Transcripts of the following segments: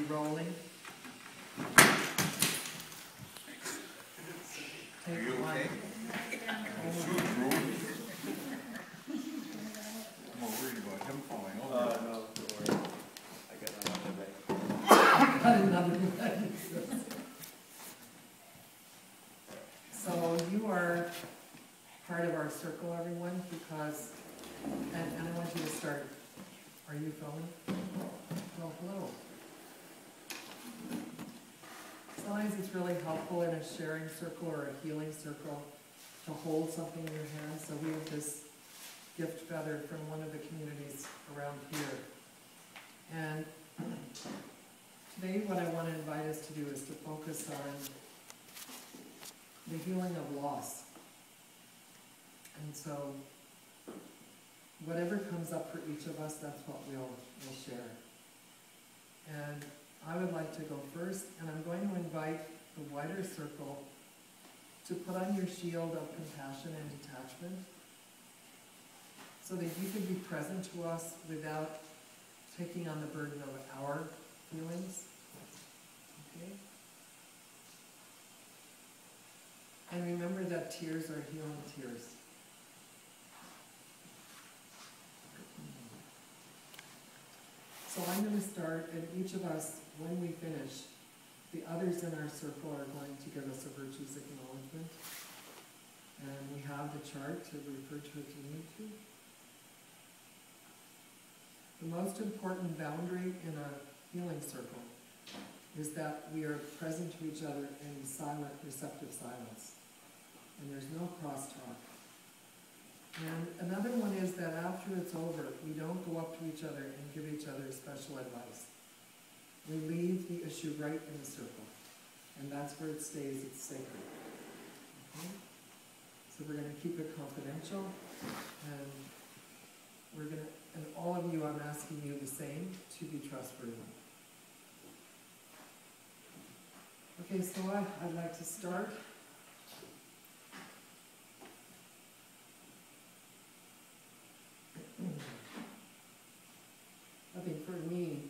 rolling. Are you okay? I'm more worried about him falling over. No, don't worry. I got another leg. So you are part of our circle, everyone, because, and I want you to start. Are you filming? Well, hello. Sometimes it's really helpful in a sharing circle or a healing circle to hold something in your hand. So we have this gift feather from one of the communities around here. And today what I want to invite us to do is to focus on the healing of loss. And so whatever comes up for each of us, that's what we'll share. And I would like to go first, and I'm going to invite the wider circle to put on your shield of compassion and detachment so that you can be present to us without taking on the burden of our feelings. Okay? And remember that tears are healing tears. So I'm going to start, and each of us, when we finish, the others in our circle are going to give us a virtues acknowledgement. And we have the chart to refer to if you need to. The most important boundary in a healing circle is that we are present to each other in silent, receptive silence. And there's no crosstalk. And another one is that after it's over, we don't go up to each other and give each other special advice. We leave the issue right in the circle. And that's where it stays, it's sacred. Okay? So we're going to keep it confidential. And we're going to, and all of you, I'm asking you the same, to be trustworthy. Okay, so I'd like to start. I think for me,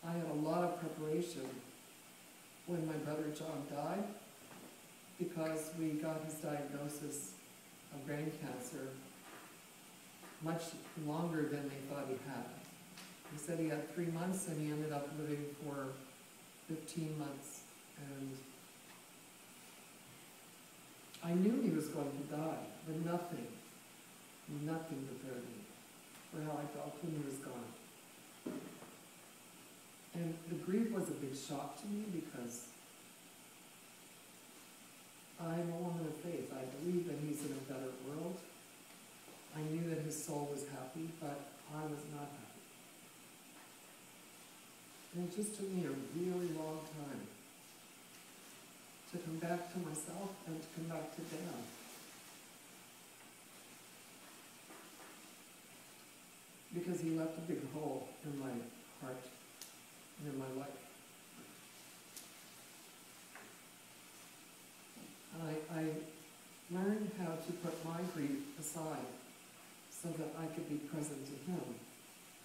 I had a lot of preparation when my brother John died, because we got his diagnosis of brain cancer much longer than they thought he had. He said he had 3 months, and he ended up living for 15 months. And I knew he was going to die, but nothing prepared me for how I felt when he was gone. And the grief was a big shock to me, because I'm a woman of faith. I believe that he's in a better world. I knew that his soul was happy, but I was not happy. And it just took me a really long time to come back to myself and to come back to Dan. Because he left a big hole in my heart and in my life. And I learned how to put my grief aside so that I could be present to him.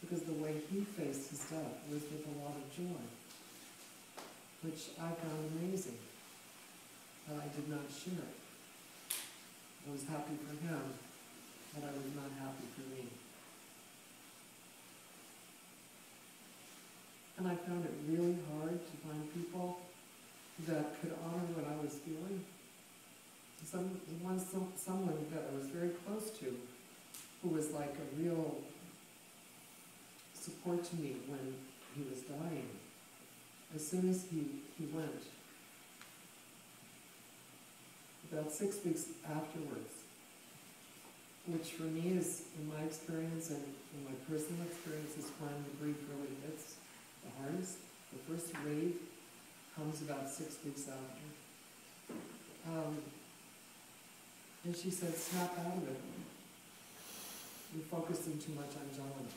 Because the way he faced his death was with a lot of joy, which I found amazing, but I did not share. I was happy for him, but I was not happy for me. And I found it really hard to find people that could honor what I was feeling. Someone that I was very close to, who was like a real support to me when he was dying. As soon as he went, about 6 weeks afterwards, which for me is, in my experience and in my personal experience, is when the grief really hits the hardest. The first wave comes about 6 weeks after. And she said, snap out of it. You're focusing too much on John.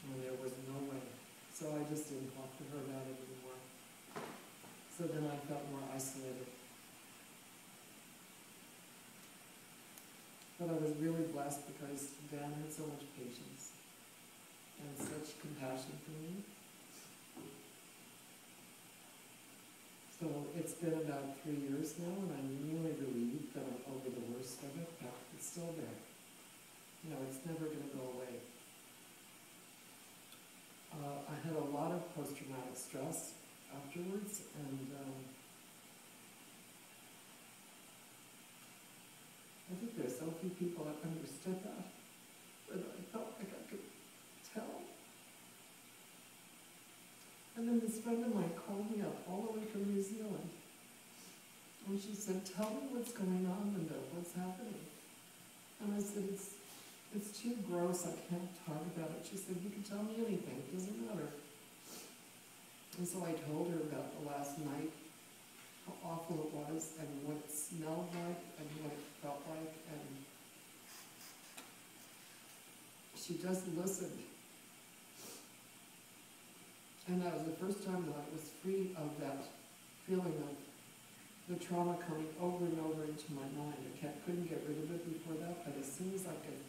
And there was no way. So I just didn't talk to her about it anymore. So then I felt more isolated. But I was really blessed because Dan had so much patience. been about 3 years now, and I'm really relieved that I'm over the worst of it, but it's still there. You know, it's never gonna go away. I had a lot of post-traumatic stress afterwards, and I think there's so few people that understood that, but I felt like I could tell. And then this friend of mine called me up all the way from New Zealand, and she said, "Tell me what's going on, Linda, what's happening?" And I said, it's too gross, I can't talk about it. She said, "You can tell me anything, it doesn't matter." And so I told her about the last night, how awful it was, and what it smelled like, and what it felt like, and she just listened. And that was the first time that I was free of that feeling of the trauma coming over and over into my mind. I couldn't get rid of it before that, but as soon as I could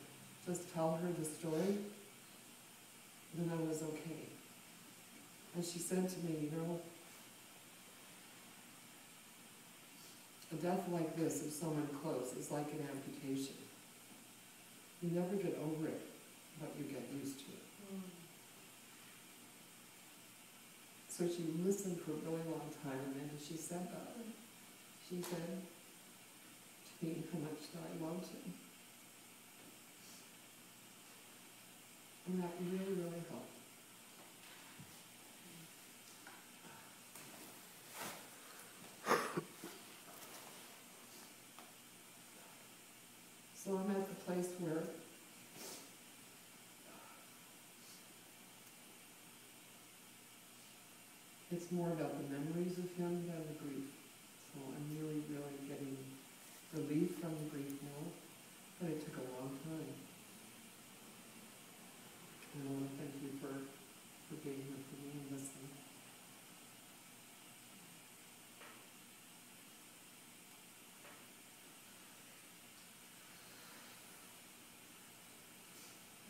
just tell her the story, then I was okay. And she said to me, "You know, a death like this of someone close is like an amputation. You never get over it, but you get used to it." So she listened for a really long time, and then she said that. She said to me how much that I loved him. And that really, really helped. So I'm at the place where it's more about the memories of him than the grief. So I'm really, really getting relief from the grief now, but it took a long time. And I want to thank you for being here for me and listening.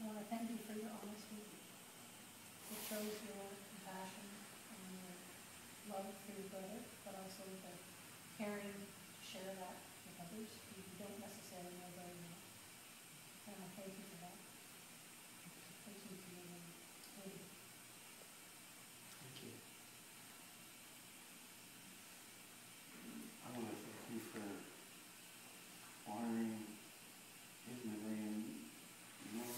Well, I thank you for your honesty. It shows your compassion and your love for your brother, but also the caring to share that with others who you don't necessarily know very well. And I thank you for that. Thank you for your lady. Thank you. I want to thank you for honoring his memory and your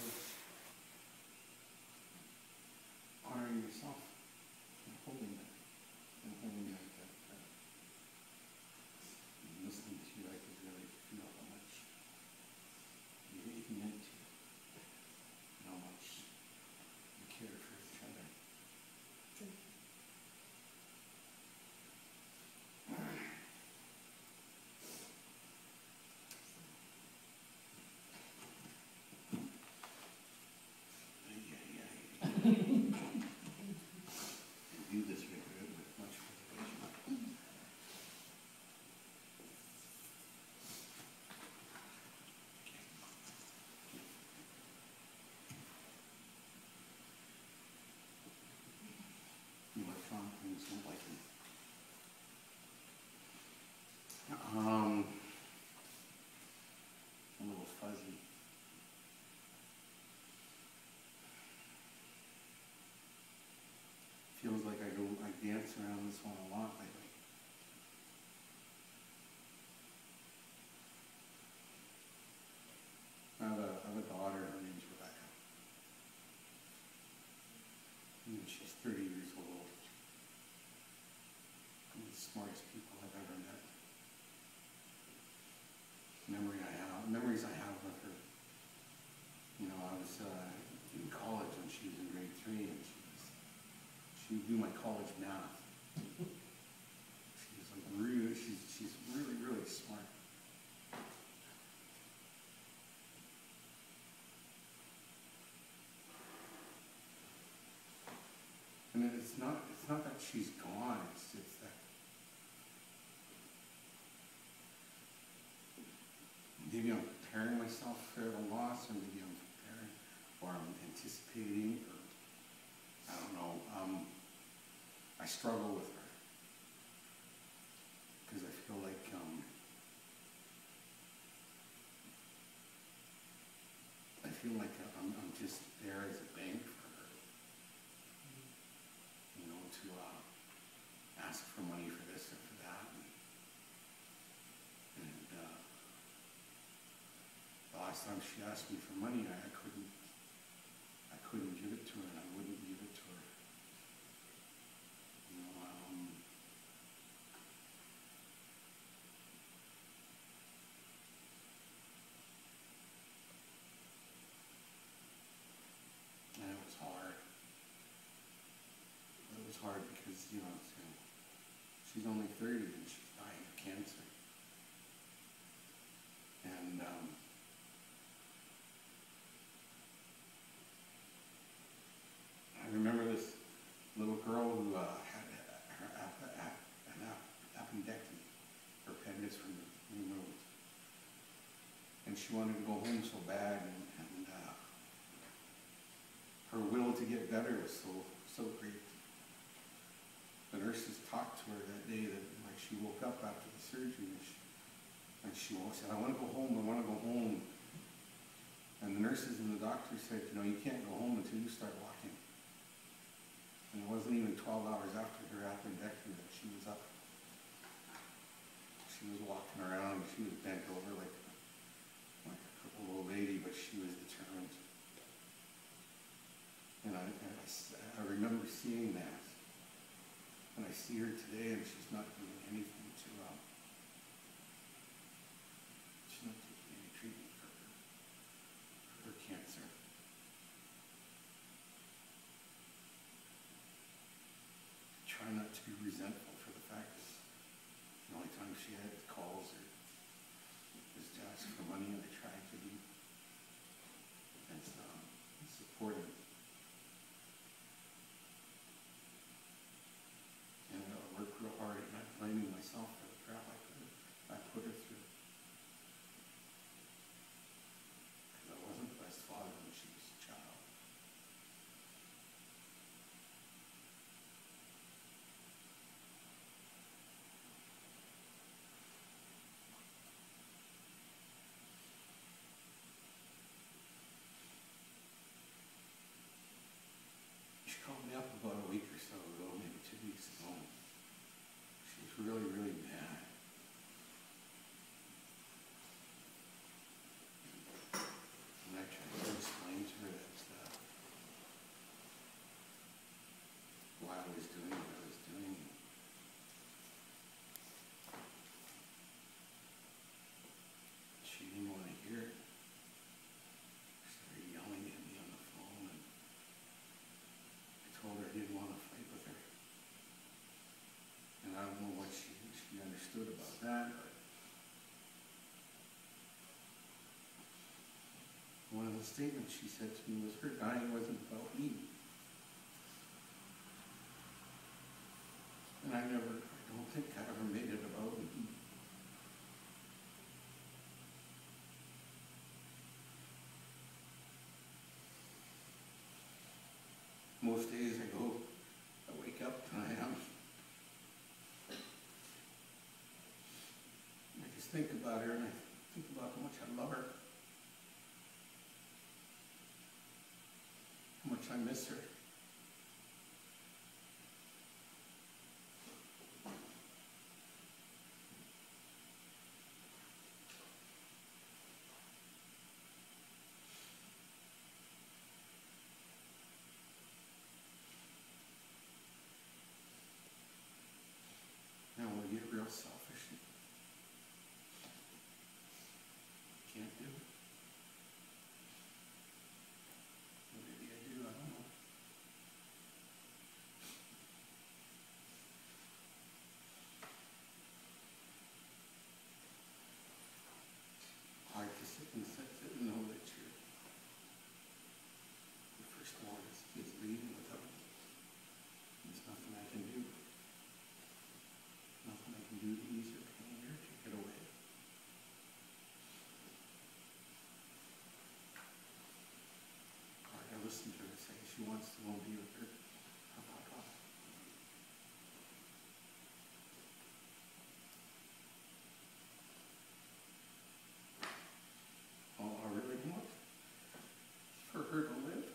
honoring yourself and holding that. And holding that. Listening to you, I could really feel how much it meant to you. And how much you care for each other. You do this with much motivation. Electronic things don't like them. A little fuzzy. Feels like I dance around this one a lot lately. I have a daughter, her name's Rebecca. And she's 30 years old. One of the smartest people I've ever met. Memories I have of her. You know, I was in college when she was in grade 3, and she would do my college math. She's like she's really, really smart. And it's not that she's gone, it's that maybe I'm preparing myself for the loss, or maybe I'm preparing, or I'm anticipating, or I don't know. I struggle with her. ask for money for this or for that. And the last time she asked me for money, I couldn't give it to her, and I wouldn't give it to her. You know, and it was hard. It was hard because, you know, she's only 30 and she's dying of cancer. And I remember this little girl who had an appendectomy, her appendix removed. And she wanted to go home so bad, and her will to get better was so great. The nurses talked to her that day that like she woke up after the surgery and she said, I want to go home, I want to go home. And the nurses and the doctors said, you know, you can't go home until you start walking. And it wasn't even 12 hours after her appendectomy that she was up. She was walking around, she was bent over like a crippled old lady, but she was determined. And I remember seeing that. And I see her today, and she's not doing anything to, she's not taking any treatment for her cancer. Try not to be resentful for the fact that the only time she had calls or was to ask for money, and I tried to be supportive. And I worked real hard at not blaming myself for the crap I put her through. Because I wasn't the best father when she was a child. She called me up about a week or so ago, maybe 2 weeks ago. She was really, really mad. And I tried to explain to her that why I was doing what I was doing. She didn't want to hear it. She started yelling at me on the phone, and I told her I didn't want to fight with her. And I don't know what she understood about that, but one of the statements she said to me was her dying wasn't about me. And I don't think I ever made it about me. Most days I wake up and I just think about her, and I think about how much I love her, how much I miss her. Now we get real selfish. Can't do it. Or maybe I do, I don't know. Hard to sit and know that the first one is leaving without me. There's nothing I can do. Nothing I can do to ease her pain or to get away. I listened to her say she wants to go and be with her papa. All I really want is for her to live.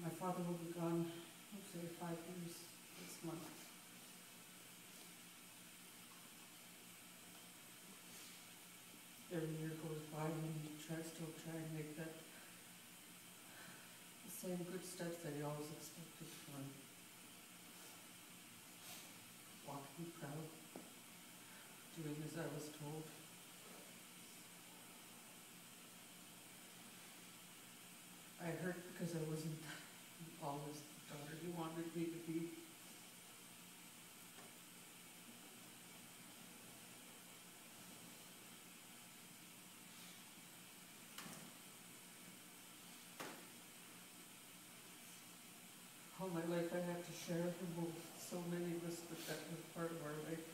My father will be gone, let's say, 5 years this month. Every year goes by and he still try and make that the same good steps that he always expected from him. Walking proud, doing as I was told. I hurt because I wasn't always the daughter he wanted me to be. All my life I had to share with so many of us, but that was part of our life.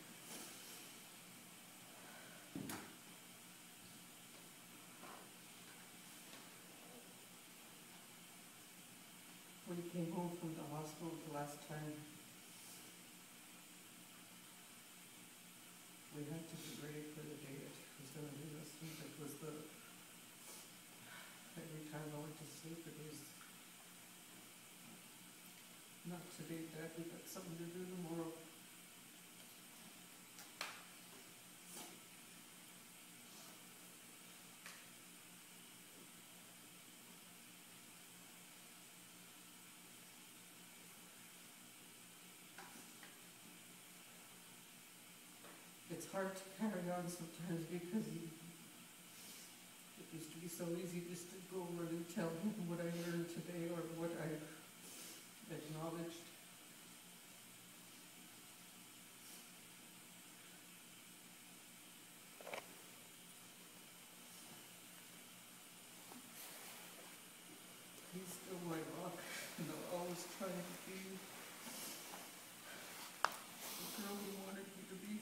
When he came home from the hospital the last time, we had to be ready for the day that he was going to leave us. It was every time I went to sleep, it was, not today, Dad, we got something to do tomorrow. It's hard to carry on sometimes because it used to be so easy just to go over and tell him what I learned today or what I acknowledged. He's still my rock, and I'll always try to be the girl he wanted me to be.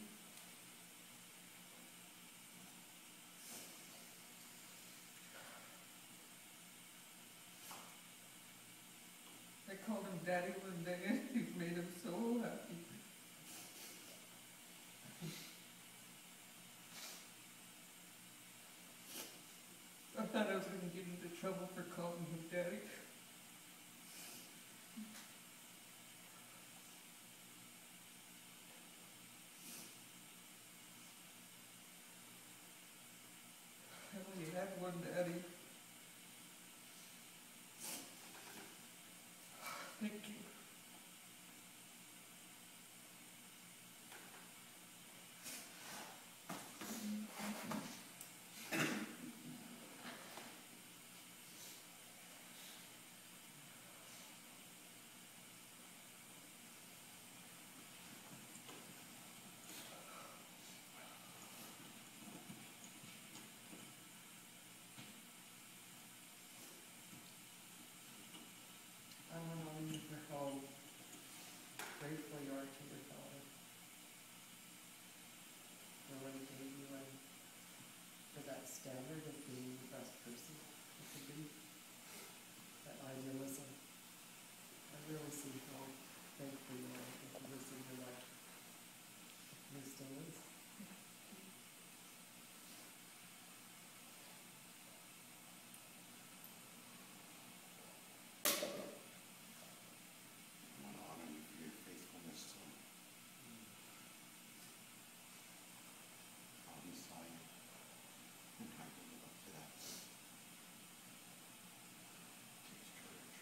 I called him Daddy one day, and he made him so happy. I thought I was going to get into trouble for calling him Daddy. I only had one Daddy. Thank you. I want to leave for how grateful you are to your father for what he gave you and for that standard of being the best person you could be, that idealism. I really see how thankful you are that he was in your life. And he still is. I want to honor you for your faithfulness to him. How he saw you and how you live up to that. Takes courage.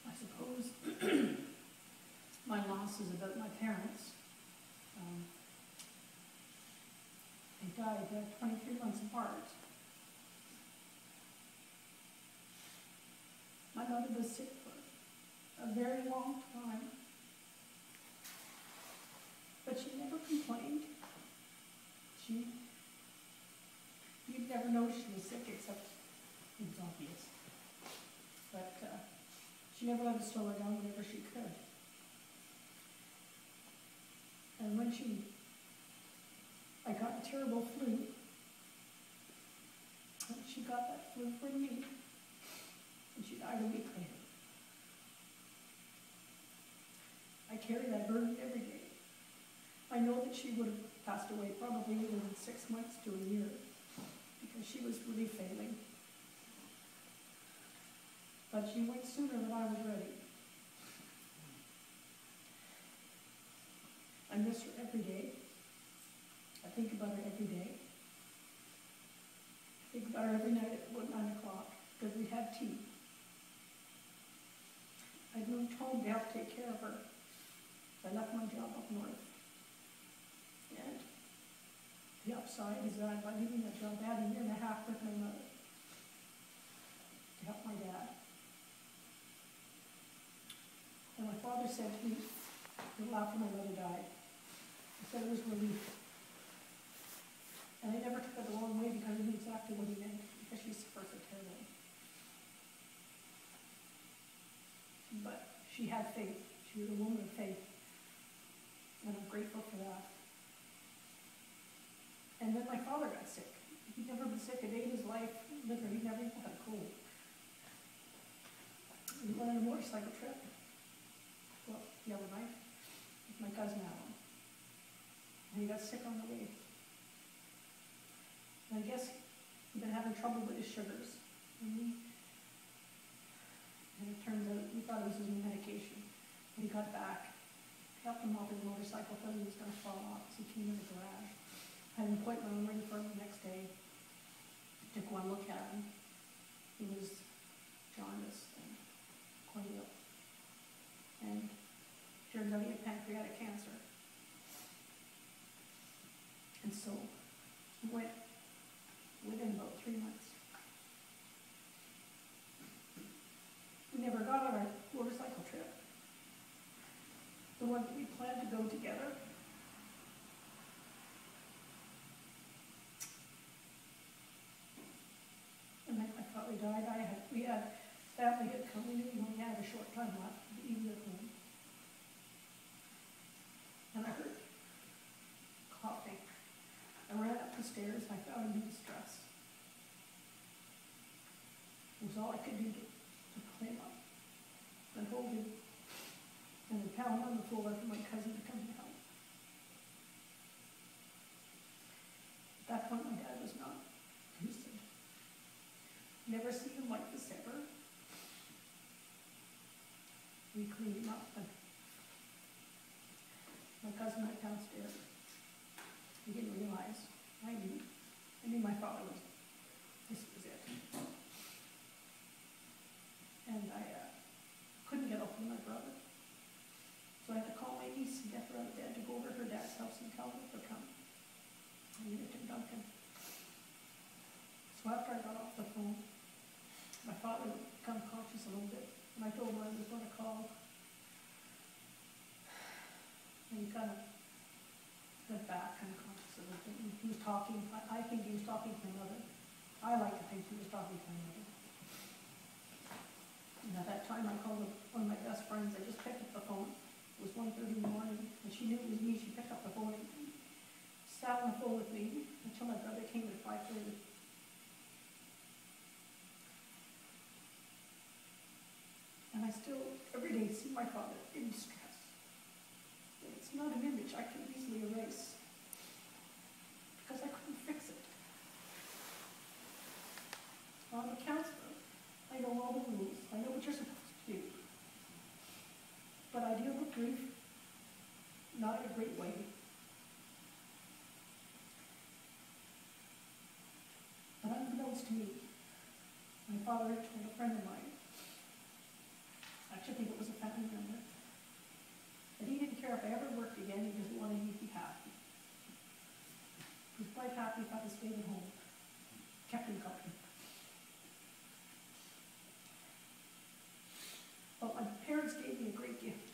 I suppose my loss is about my parents. They died 23 months apart. My mother was sick for a very long time, but she never complained. You'd never know she was sick except it was obvious. But she never let us slow her down whenever she could. And when I got a terrible flu, and she got that flu from me, and she died a week later. carried, I burned every day. I know that she would have passed away probably within 6 months to a year, because she was really failing. But she went sooner than I was ready. I miss her every day. I think about her every day. I think about her every night at about 9 o'clock, because we had tea. I'd moved home to help take care of her. I left my job up north. And the upside is that by leaving that job, I had a year and a half with my mother to help my dad. And my father said to me, a little after my mother died, he said it was relief. And I never took it the wrong way, because I knew exactly what he meant, because she suffers so terribly. But she had faith. She was a woman of faith. And I'm grateful for that. And then my father got sick. He'd never been sick a day in his life. Literally, he never even had a cold. We went on a motorcycle trip. Well, the other night, with my cousin Alan. And he got sick on the way. And I guess he'd been having trouble with his sugars. And it turns out, we thought it was his new medication. When he got back, helped him off his motorcycle, thought he was going to fall off, so he came in the garage. Had an appointment ready for him the next day. Took one look at him. He was jaundiced and quite ill. And turns out he had pancreatic cancer. And so he went within about 3 months. We never got on our motorcycle trip. The one that we planned to go together. And my father died. We had family had come in, we only had a short time left to be at home. And I heard coughing. I ran up the stairs, I found him in distress. It was all I could do to pull him up and hold him and then pound on the floor for my cousin to come and help. At that point, my dad was not lucid. Never seen him like this ever. We cleaned him up, and my cousin went downstairs. He didn't realize. I knew my father this was it. And I couldn't get up with my brother. So I had to call my niece and get her out of bed to go over to her dad's house and tell her to come. I needed to Duncan. So after I got off the phone, my father would become conscious a little bit. And I told him I was going to call. And he kind of went back unconscious a little bit. And he was talking, I think he was talking to my mother. I like to think he was talking to my mother. And at that time I called one of my best friends. I just picked up the phone. It was 1:30 in the morning, and she knew it was me. She picked up the phone and sat on the phone with me until my brother came at 5:30. And I still, every day, see my father in distress. It's not an image I can easily erase, because I couldn't fix it. I'm a counselor. I know all the rules. I know what you're supposed to do. But I deal with grief not in a great way. But unbeknownst to me, my father had told a friend of mine, I actually think it was a family member, that he didn't care if I ever worked again, he just wanted me to be happy. He was quite happy if I was staying at home, kept him company. But my parents gave me a great gift.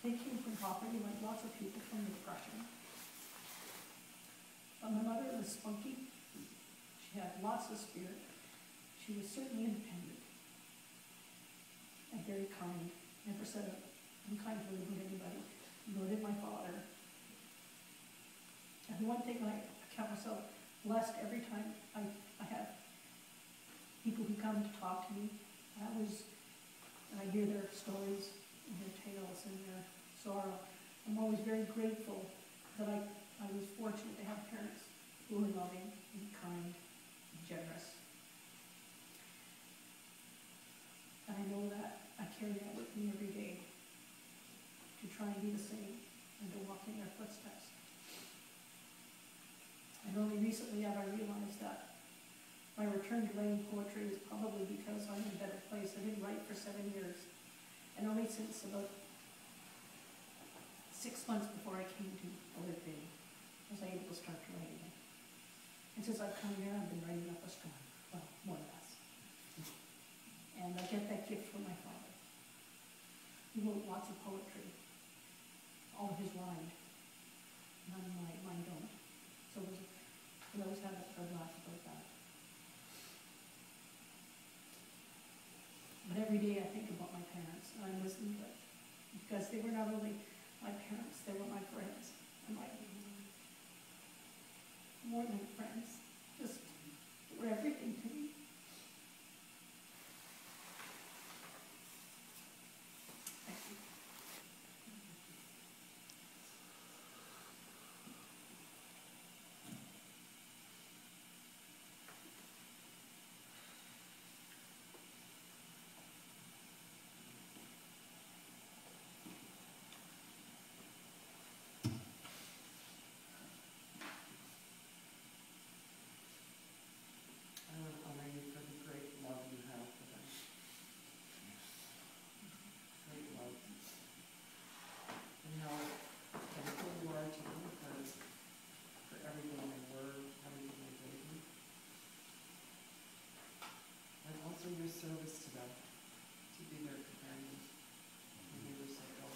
They came from poverty, like lots of people from the Depression. But my mother was spunky. She had lots of spirit. She was certainly independent. And very kind. Never said an unkind word to anybody, nor did my father. And the one thing I count myself blessed every time I have people who come to talk to me. I always and I hear their stories and their tales and their sorrow. I'm always very grateful that I was fortunate to have parents who were loving and kind and generous. And I know that I carry that with me every day to try and be the same and to walk in their footsteps. And only recently have I realized that my return to writing poetry is probably because I'm in a better place. I didn't write for 7 years. And only since about 6 months before I came to Olympia was I able to start to write again. And since I've come here, I've been writing up a storm. Well, more or less. And I get that gift from my father. He wrote lots of poetry. All of his rhymed. None of mine don't. So we always have a laugh about that. But every day I think about my parents, and I listen to it. Because they were not only my parents, they were my friends. And more than friends, just they were everything to me. Thank you. I want to honor you for the great love you have for them. Great love. And how thankful you are to them for everything they were, everything they gave you. And also your service to them, to be their companion when they were so ill.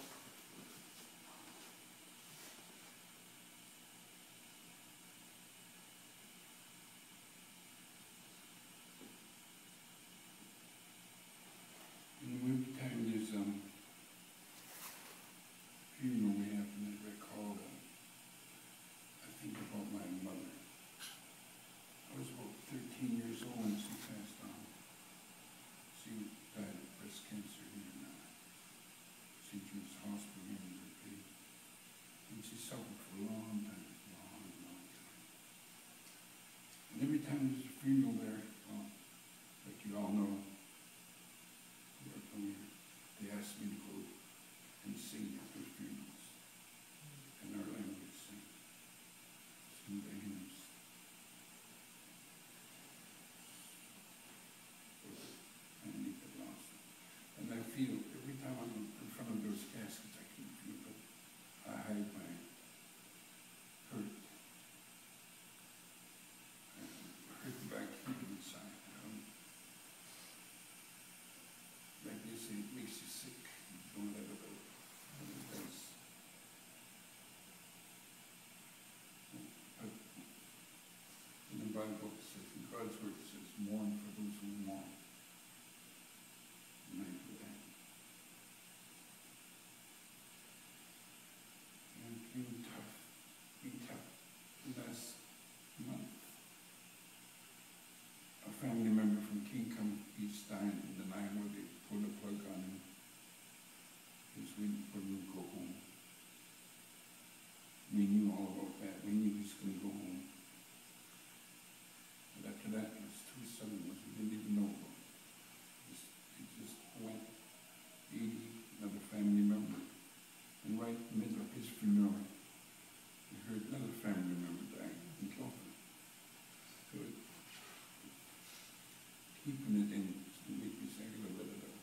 And every time there's funeral we have in that record, I think about my mother. I was about 13 years old when she passed on. She died of breast cancer here in St. Jude's Hospital here in Berkeley. And she suffered for a long time, long time. And every time there's a funeral there, like you all know, they asked me to go and sing at their funerals. And our language sing the hymns. I need the lost. And I feel every time I'm in front of those caskets, I can feel it. I hide my hurt. Hurt back here inside. Like they say, it makes you sick. Don't let it go. And it does. But in the Bible it says, in God's word it says, mourn for those who mourn. And I do that. And being tough. The last month, a family member from Kincombe East died in the night where they pulled a plug on him. He was waiting for him to go home. We knew all about that. We knew he was going to go home. But after that, it was too sudden. We didn't even know about it. It just went. 80, another family member. And right in the middle of his funeral, we heard another family member die in Kilburn. So keeping it in to make me say, I'm going to let it out.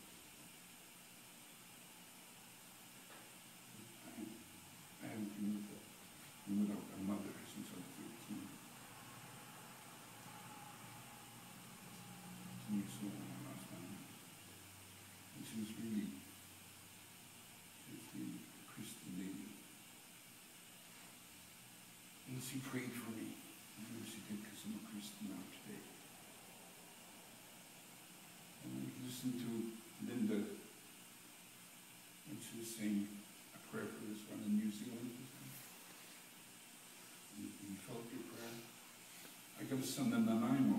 I haven't been without a mother since I was 13. 13 years old when I lost my mother. And she was really a Christian lady. And she prayed for me. I know she did because I'm a Christian now today. And I listened to Linda when she was saying a prayer for this one in New Zealand. You felt your prayer? I got a son in Nanaimo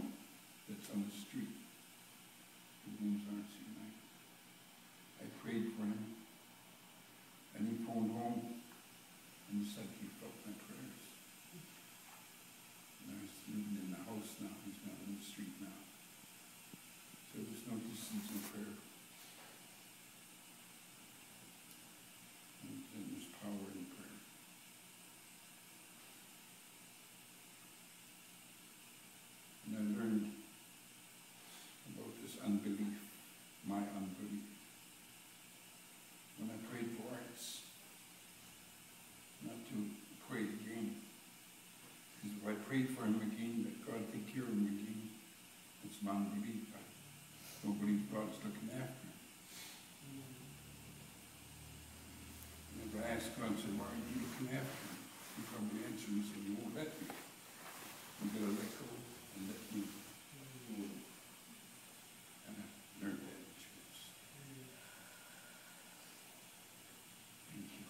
that's on the street. His name's R.C. Knight. unbelief, my unbelief. When I prayed for Arts, not to pray again. Because if I pray for him again, that God take care of him again, it's non-belief. I don't believe God's looking after him. And if I ask God, say, why aren't you looking after him? He probably answers me, say, you won't let me. You gotta let go and let me. And I learned that in church. Thank you.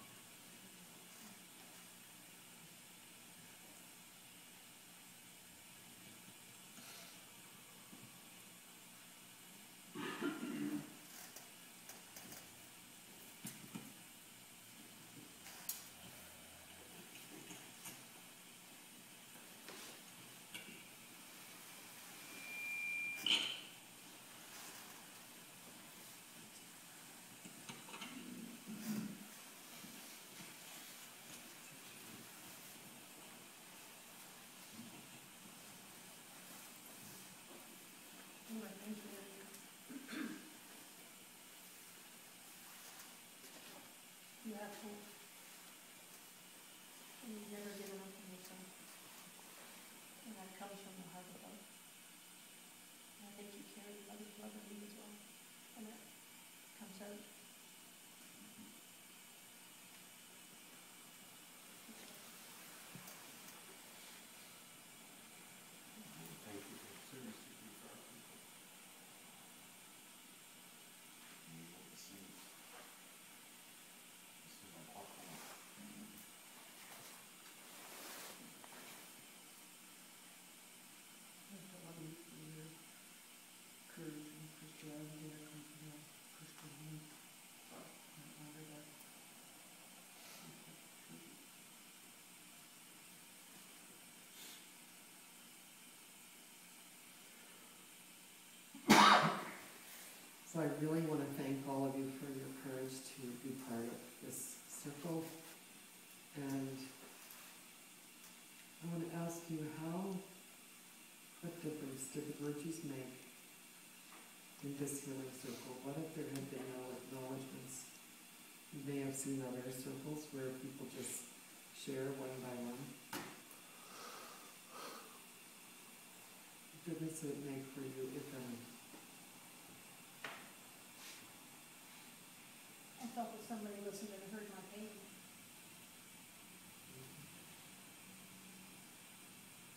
Oh, I thank you. You have hope. And you've never given up on yourself. And that comes from the heart of love. And I think you carry the mother's love in you as well. And that comes out. Thank you for the service you do for our people. And you want to see. This is our platform. I love you for your courage and Christianity that comes from your Christian home. I honor that. So I really want to thank all of you for your courage to be part of this circle. And I want to ask you what difference did the virtues make in this healing circle? What if there had been no acknowledgements? You may have seen other circles where people just share one by one. What difference did it make for you, if any? I felt that somebody listened and heard my pain.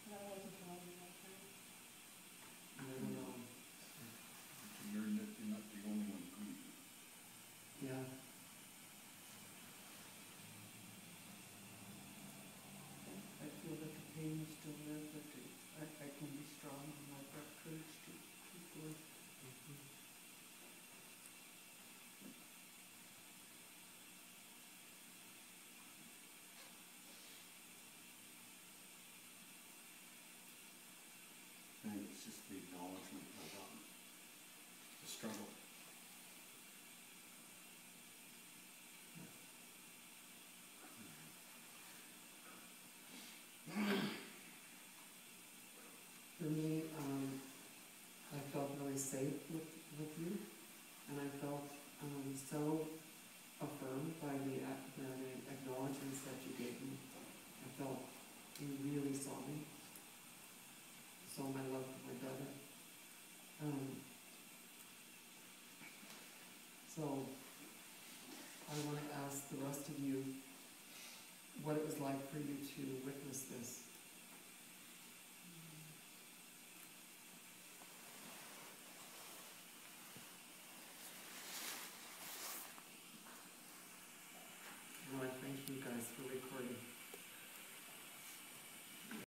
That I wasn't alone in that time. I don't know. To learn that you're not the only one grieving. Yeah. I feel that the pain is still there, but I can be strong and I've got courage to keep going. I think it's just the acknowledgement of the struggle. For me, I felt really safe with you, and I felt so affirmed by the acknowledgements that you gave me. I felt you really saw me, saw my love for my brother. So I want to ask the rest of you what it was like for you to witness this.